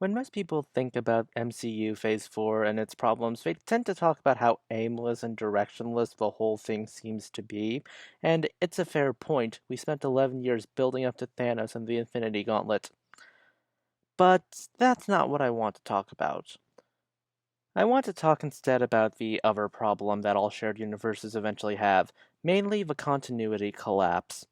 When most people think about MCU Phase 4 and its problems, they tend to talk about how aimless and directionless the whole thing seems to be, and it's a fair point. We spent 11 years building up to Thanos and the Infinity Gauntlet. But that's not what I want to talk about. I want to talk instead about the other problem that all shared universes eventually have, mainly the continuity collapse.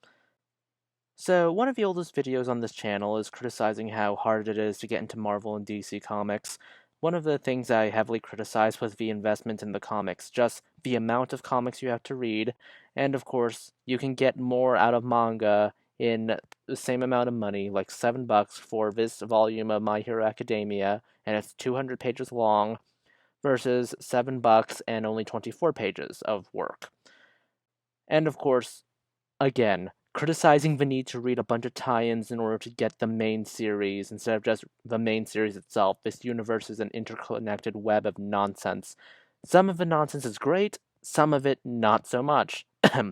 So, one of the oldest videos on this channel is criticizing how hard it is to get into Marvel and DC comics. One of the things I heavily criticized was the investment in the comics, just the amount of comics you have to read, and of course, you can get more out of manga in the same amount of money, like $7 for this volume of My Hero Academia, and it's 200 pages long, versus $7 and only 24 pages of work. And of course, again, criticizing the need to read a bunch of tie-ins in order to get the main series instead of just the main series itself. This universe is an interconnected web of nonsense. Some of the nonsense is great, some of it not so much.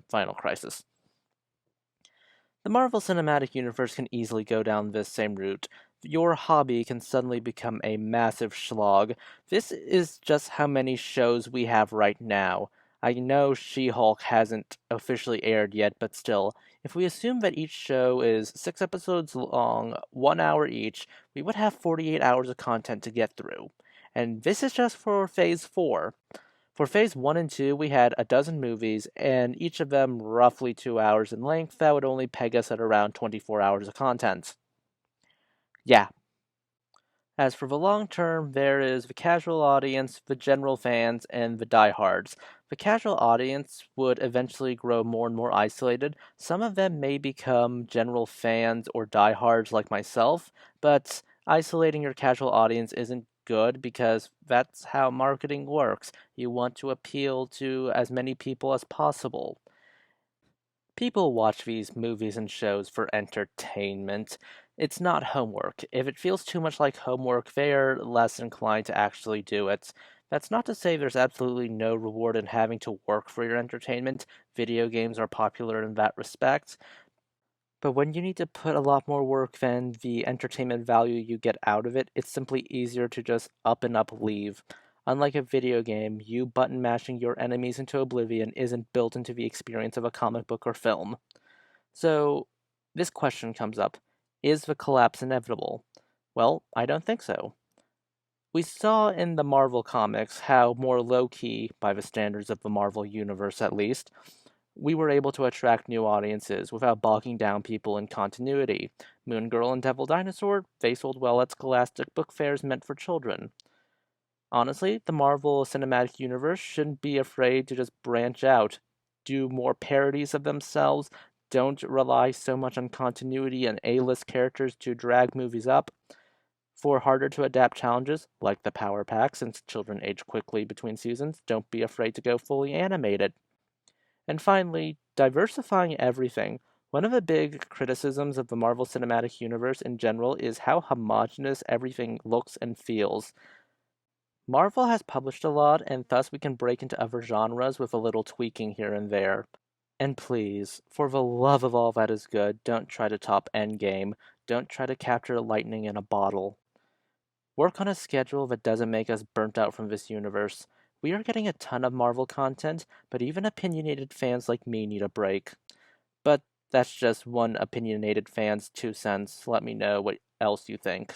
Final Crisis. The Marvel Cinematic Universe can easily go down this same route. Your hobby can suddenly become a massive slog. This is just how many shows we have right now. I know She-Hulk hasn't officially aired yet, but still, if we assume that each show is 6 episodes long, 1 hour each, we would have 48 hours of content to get through. And this is just for Phase 4. For Phase 1 and 2, we had a dozen movies, and each of them roughly 2 hours in length. That would only peg us at around 24 hours of content. Yeah. As for the long term, there is the casual audience, the general fans, and the diehards. The casual audience would eventually grow more and more isolated. Some of them may become general fans or diehards like myself, but isolating your casual audience isn't good because that's how marketing works. You want to appeal to as many people as possible. People watch these movies and shows for entertainment. It's not homework. If it feels too much like homework, they're less inclined to actually do it. That's not to say there's absolutely no reward in having to work for your entertainment. Video games are popular in that respect. But when you need to put a lot more work than the entertainment value you get out of it, it's simply easier to just up and up leave. Unlike a video game, you button mashing your enemies into oblivion isn't built into the experience of a comic book or film. So, this question comes up. Is the collapse inevitable? Well, I don't think so. We saw in the Marvel comics how more low key, by the standards of the Marvel universe at least, we were able to attract new audiences without bogging down people in continuity. Moon Girl and Devil Dinosaur, they sold well at scholastic book fairs meant for children. Honestly, the Marvel Cinematic Universe shouldn't be afraid to just branch out, do more parodies of themselves, don't rely so much on continuity and A-list characters to drag movies up. For harder to adapt challenges, like the Power Pack, since children age quickly between seasons, don't be afraid to go fully animated. And finally, diversifying everything. One of the big criticisms of the Marvel Cinematic Universe in general is how homogenous everything looks and feels. Marvel has published a lot, and thus we can break into other genres with a little tweaking here and there. And please, for the love of all that is good, don't try to top Endgame. Don't try to capture lightning in a bottle. Work on a schedule that doesn't make us burnt out from this universe. We are getting a ton of Marvel content, but even opinionated fans like me need a break. But that's just one opinionated fan's 2 cents. Let me know what else you think.